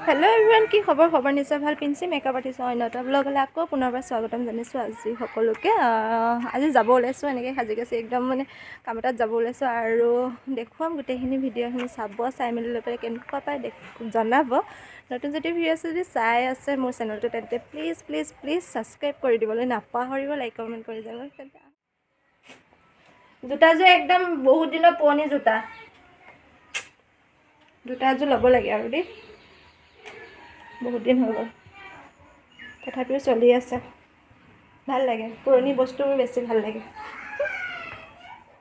Hello everyone की खबर निश्चय ভাল পিনছি মেকআপ আৰ্টিষ্ট অন্যটা ব্লগলৈ আকৌ পুনৰবাৰ স্বাগতম জনাইছোঁ আজি সকলোকে আজি যাব ওলাইছোঁ এনেকৈ সাজি কাচি একদম মানে কাম এটাত যাব ওলাইছোঁ আৰু দেখুৱাম গোটেইখিনি ভিডিঅ'খিনি চাব চাই মেলি লৈ পেলাই কেনেকুৱা পায় জনাব নতুন যদি ভিডিঅ' আছে যদি চাই আছে মোৰ চেনেলটো তেন্তে প্লিজ প্লিজ প্লিজ ছাবস্ক্ৰাইব কৰি দিবলৈ নাপাহৰিব লাইক কমেণ্ট কৰি যাব জোতাযোৰ একদম বহুত দিনৰ পুৰণি জোতাযোৰ ল'ব লাগে আৰু দেই बहुत दिन हो गल तथापि चलि আছে ভাল লাগে পুৰণি বস্তুবোৰ বেছি ভাল লাগে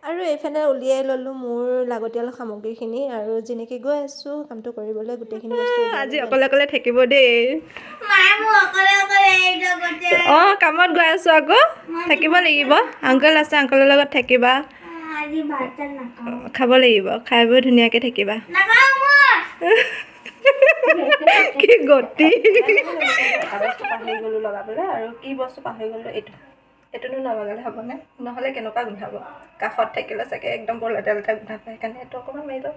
আৰু এইফালে উলিয়াই ললোঁ মোৰ লাগতিয়াল সামগ্ৰীখিনি আৰু যেনেকৈ গৈ আছোঁ কামটো কৰিবলৈ গোটেইখিনি বস্তু আজি অকলে অকলে থাকিব দেই অঁ কামত গৈ আছোঁ আকৌ থাকিব লাগিব আংকল আছে আংকলৰ লগত থাকিবা খাব লাগিব খাই বৈ ধুনীয়াকৈ থাকিবা কি গতি বস্তু পাহৰি গ'লোঁ লগাবলৈ আৰু কি বস্তু পাহৰি গ'লোঁ এইটোনো নলগালে হ'বনে নহ'লে কেনেকুৱা গোন্ধাব কাষত থাকিলে চাগে একদম বৰ লেতেৰা লেতেৰা গোন্ধাব সেইকাৰণে এইটো অকণমান মাৰি লওঁ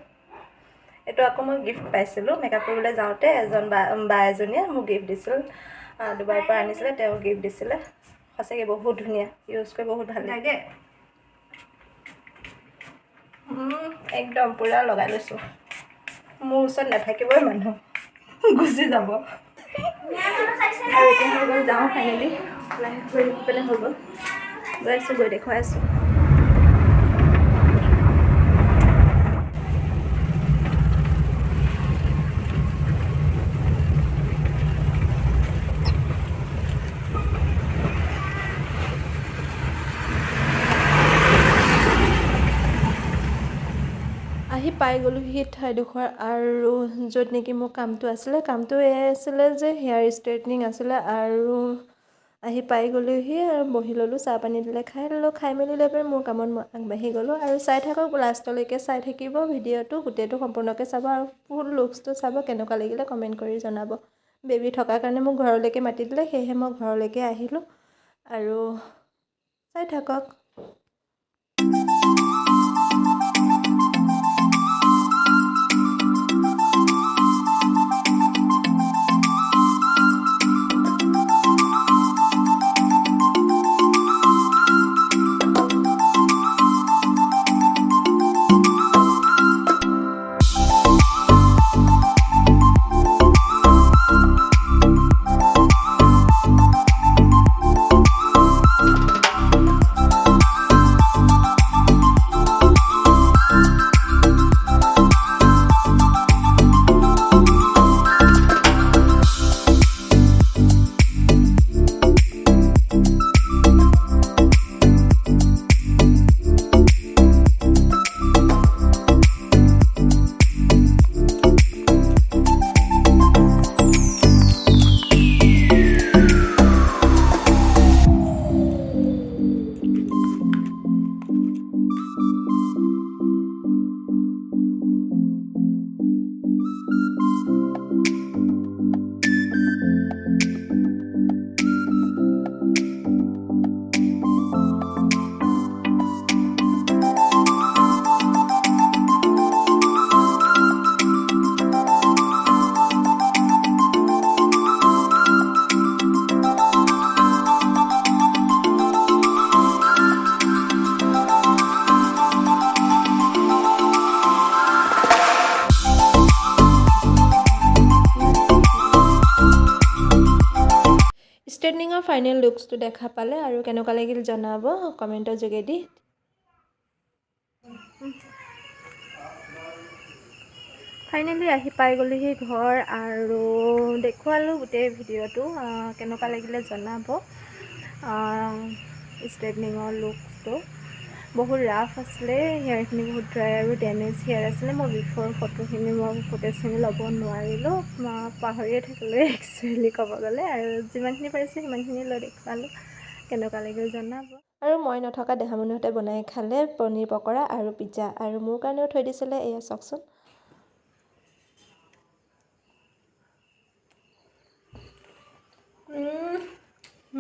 এইটো আকৌ মই গিফ্ট পাইছিলোঁ মেকআপ কৰিবলৈ যাওঁতে এজন বা এজনীয়ে মোক গিফ্ট দিছিল ডুবাইৰ পৰা আনিছিলে তেওঁ গিফ্ট দিছিলে সঁচাকৈ বহুত ধুনীয়া ইউজ কৰি বহুত ভাল লাগে একদম পূৰা লগাই লৈছোঁ মোৰ ওচৰত নাথাকিবই মানুহ গুচি যাব আৰু এতিয়া হৈ গ'ল যাওঁ ফাইনেলি লাহে কৰি পেলাই হৈ গ'ল গৈ আছোঁ গৈ দেখুৱাই আছোঁ আহি পাই গ'লোঁ সেই ঠাইডোখৰ আৰু য'ত নেকি মোৰ কামটো এয়াই আছিলে যে হেয়াৰ ষ্ট্ৰেইটনিং আছিলে আৰু আহি পাই গ'লোহি আৰু বহি ল'লোঁ চাহ পানী দিলে খাই ল'লোঁ খাই মেলি লৈ পেলাই মোৰ কামত মই আগবাঢ়ি গ'লোঁ আৰু চাই থাকক লাষ্টলৈকে চাই থাকিব ভিডিঅ'টো গোটেইটো সম্পূৰ্ণকৈ চাব আৰু ফুল লুকছটো চাব কেনেকুৱা লাগিলে কমেণ্ট কৰি জনাব বেবী থকাৰ কাৰণে মোক ঘৰলৈকে মাতি দিলে সেয়েহে মই ঘৰলৈকে আহিলোঁ আৰু চাই থাকক ষ্ট্ৰেইটনিঙৰ ফাইনেল লুকছটো দেখা পালে আৰু কেনেকুৱা লাগিল জনাব কমেণ্টৰ যোগেদি ফাইনেলি আহি পাই গ'লোহি ঘৰ আৰু দেখুৱালোঁ গোটেই ভিডিঅ'টো কেনেকুৱা লাগিলে জনাব ষ্ট্ৰেইটনিঙৰ লুকছটো বহুত ৰাফ আছিলে হেয়াৰখিনি বহুত ড্ৰাই আৰু ডেমেজ হেয়াৰ আছিলে মই বিফৰ ফটোখিনি মই ফুটেজখিনি ল'ব নোৱাৰিলোঁ পাহৰিয়ে থাকিলোঁ একচুৱেলি ক'ব গ'লে আৰু যিমানখিনি পাৰিছোঁ সিমানখিনি লৈ দেখুৱালোঁ কেনেকুৱা লাগিল জনাব আৰু মই নথকা দেহামনুহঁতে বনাই খালে পনীৰ পকৰা আৰু পিজ্জা আৰু মোৰ কাৰণেও থৈ দিছিলে এয়া চাওকচোন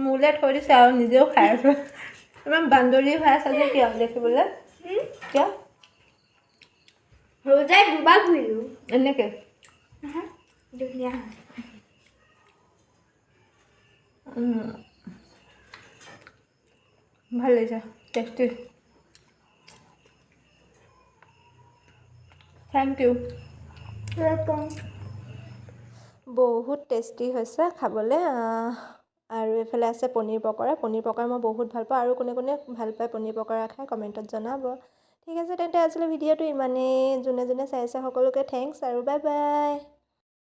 মোলৈ থৈ দিছে আৰু নিজেও খাই আছোঁ ইমান বান্দৰী হৈ আছে যে কিয় দেখিবলৈ কিয় Rosé do bagulho. এনেকৈ ধুনীয়া ভাল লাগিছে টেষ্টি থেংক ইউ ৱেলকাম বহুত টেষ্টি হৈছে খাবলৈ আৰু এইফালে আছে পনীৰ পকৰা মই বহুত ভাল পাওঁ আৰু কোনে কোনে ভাল পায় পনীৰ পকৰা খাই কমেণ্টত জনাব ঠিক আছে তেন্তে আজিলৈ ভিডিঅ'টো ইমানেই যোনে যোনে চাইছে সকলোকে থেংকছ আৰু বাই বাই